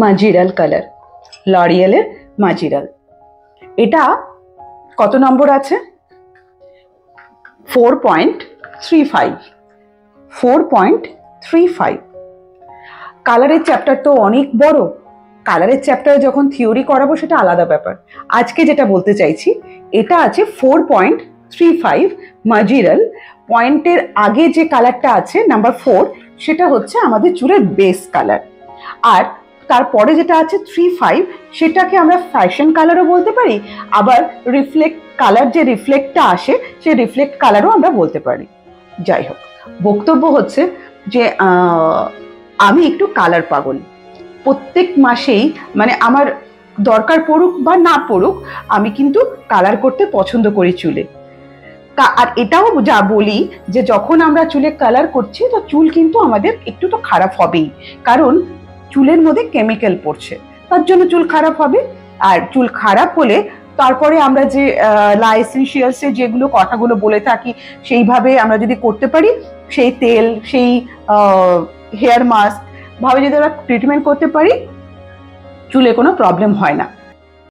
মাজিরাল colour, লরিয়েলের মাজিরাল। এটা কত নম্বর আছে? 4.35। 4.35। কালারের চ্যাপ্টার তো অনেক বড়, কালারের চ্যাপ্টারে যখন থিওরি করাবো সেটা আলাদা ব্যাপার। আজকে যেটা বলতে চাইছি, এটা আছে 4.35 মাজিরাল। পয়েন্টের আগে যে কালারটা আছে নাম্বার 4, সেটা হচ্ছে আমাদের চুলের বেস কালার। আর তারপরে যেটা আছে 35, সেটাকে আমরা ফ্যাশন কালারও বলতে পারি, আবার রিফ্লেক্ট কালার, যে রিফ্লেক্টটা আসে সেই রিফ্লেক্ট কালারও আমরা বলতে পারি। যাই হোক, বক্তব্য হচ্ছে যে আমি একটু কালার পাগল। প্রত্যেক মাসেই, মানে আমার দরকার পড়ুক বা না পড়ুক, আমি কিন্তু কালার করতে পছন্দ করি চুলে। আর এটাও যা বলি যে যখন আমরা চুলে কালার করছি, তো চুল কিন্তু আমাদের একটু তো খারাপ হবেই, কারণ চুলের মধ্যে কেমিক্যাল পড়ছে, তার জন্য চুল খারাপ হবে। আর চুল খারাপ হলে তারপরে আমরা যে লা এসেনশিয়ালসে যেগুলো কথাগুলো বলে থাকি, সেইভাবে আমরা যদি করতে পারি, সেই তেল, সেই হেয়ার মাস্ক ভাবে যদি আমরা ট্রিটমেন্ট করতে পারি, চুলে কোনো প্রবলেম হয় না।